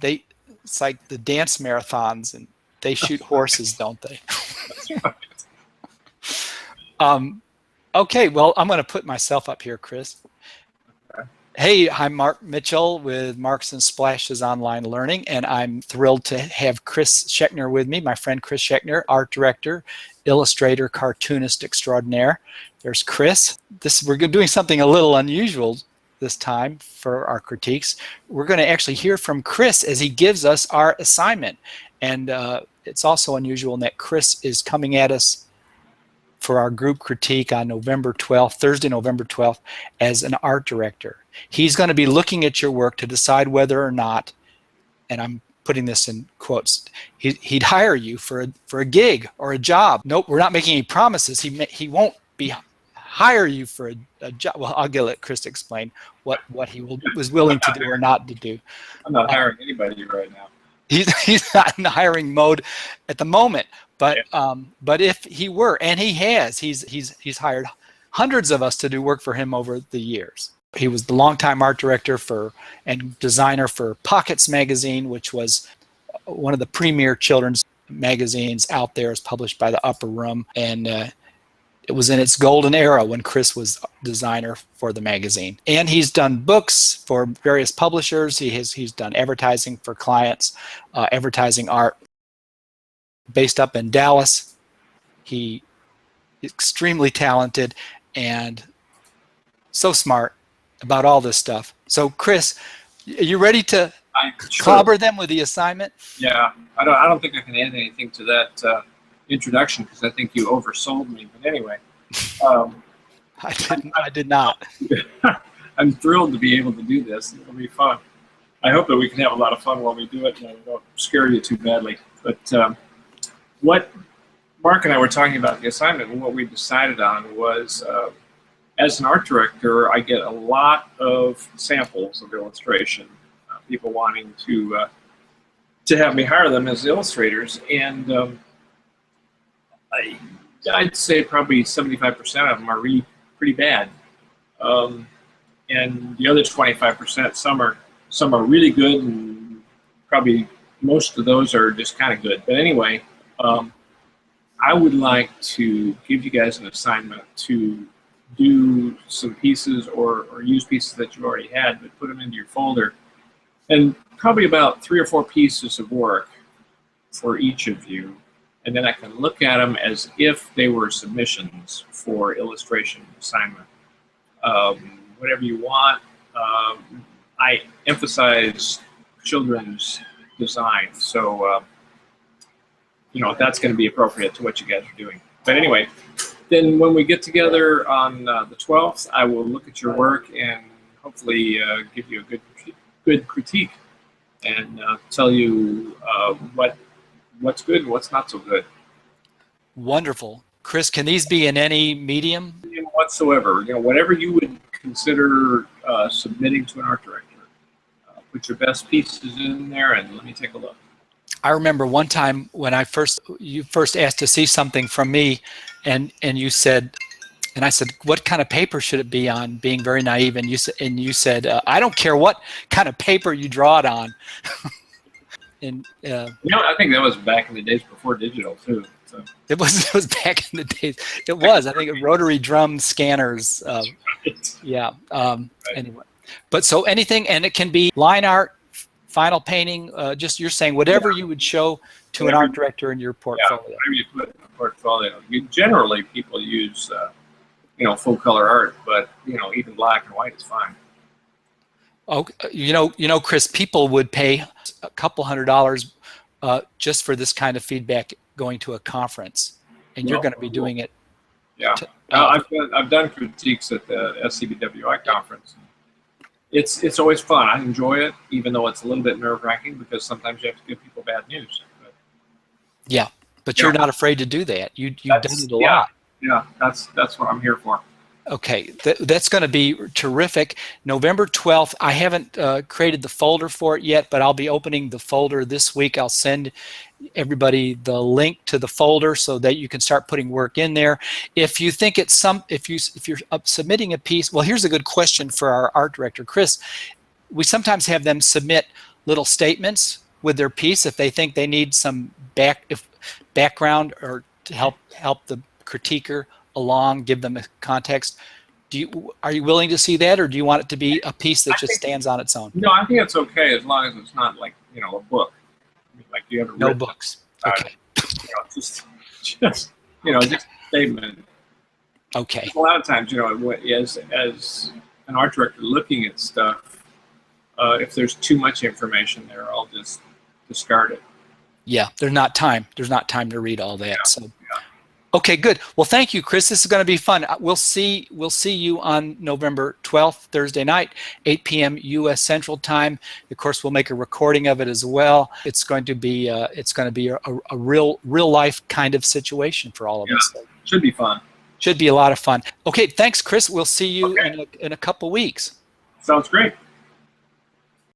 it's like the dance marathons, and they shoot horses, don't they? Okay, well, I'm going to put myself up here, Chris. Hey, I'm Mark Mitchell with Marks and Splashes Online Learning, and I'm thrilled to have Chris Schechner with me, my friend Chris Schechner, art director, illustrator, cartoonist extraordinaire. There's Chris. We're doing something a little unusual this time for our critiques. We're going to actually hear from Chris as he gives us our assignment. And it's also unusual in that Chris is coming at us for our group critique on November 12th, Thursday, November 12th, as an art director. He's going to be looking at your work to decide whether or not, and I'm putting this in quotes, he'd hire you for a gig or a job. Nope, we're not making any promises. He won't hire you for a job. Well, I'll let Chris explain what he was willing to do or not to do. I'm not hiring anybody right now. He's not in the hiring mode at the moment, but if he were, and he has, he's hired hundreds of us to do work for him over the years. He was the longtime art director and designer for Pockets magazine, which was one of the premier children's magazines out there. It's published by the Upper Room, and it was in its golden era when Chris was designer for the magazine. And he's done books for various publishers. He's done advertising for clients, advertising art. Based up in Dallas, he is extremely talented and so smart about all this stuff. So Chris, are you ready to clobber them with the assignment? Yeah, I don't think I can add anything to that introduction because I think you oversold me. But anyway, I did not. I'm thrilled to be able to do this. It'll be fun. I hope that we can have a lot of fun while we do it and I don't scare you too badly. But what Mark and I were talking about the assignment and what we decided on was, as an art director, I get a lot of samples of illustration, people wanting to have me hire them as illustrators, and I'd say probably 75% of them are really pretty bad, and the other 25%, some are really good, and probably most of those are just kind of good. But anyway, I would like to give you guys an assignment to do some pieces or use pieces that you already had, but put them into your folder, and probably about 3 or 4 pieces of work for each of you, and then I can look at them as if they were submissions for illustration assignment. Whatever you want. I emphasize children's design, so you know, that's going to be appropriate to what you guys are doing. But anyway, then when we get together on the 12th, I will look at your work and hopefully give you a good critique and tell you what's good and what's not so good. Wonderful. Chris, can these be in any medium? Medium whatsoever. You know, whatever you would consider submitting to an art director. Put your best pieces in there and let me take a look. I remember one time when you first asked to see something from me, and you said, and I said, what kind of paper should it be on? Being very naive, and you said, I don't care what kind of paper you draw it on. And you know, I think that was back in the days before digital too. So. It was back in the days. It was. I think rotary drum scanners. Right. Yeah. Right. Anyway, but so anything, and it can be line art, final painting, just you're saying whatever you would show to an art director in your portfolio. Yeah, whatever you put in a portfolio. Generally, people use, you know, full color art, but you know, even black and white is fine. Oh, you know, Chris, people would pay a couple $100 just for this kind of feedback going to a conference, and you're going to be doing it. Yeah, I've done critiques at the SCBWI conference. It's always fun. I enjoy it, even though it's a little bit nerve-wracking because sometimes you have to give people bad news. But, yeah, but you're not afraid to do that. You've done it a lot. Yeah, that's what I'm here for. Okay, that's going to be terrific. November 12th, I haven't created the folder for it yet, but I'll be opening the folder this week. I'll send everybody the link to the folder so that you can start putting work in there. If you think it's if you're submitting a piece, well, here's a good question for our art director, Chris. We sometimes have them submit little statements with their piece if they think they need some background or to help the critiquer along, give them a context. Are you willing to see that, or do you want it to be a piece that just stands on its own? No, I think it's okay as long as it's not like, you know, a book. I mean, like you haven't No written books. about Okay. it. You know, just you know, just a statement. Okay. A lot of times, you know, as an art director looking at stuff, if there's too much information there, I'll just discard it. Yeah, there's not time to read all that. Yeah. So Yeah. okay, good. Well, thank you, Chris. This is going to be fun. We'll see you on November 12th, Thursday night, 8 p.m. U.S. Central Time. Of course, we'll make a recording of it as well. It's going to be a real life kind of situation for all of us. Should be fun. Should be a lot of fun. Okay, thanks, Chris. We'll see you in a couple weeks. Sounds great.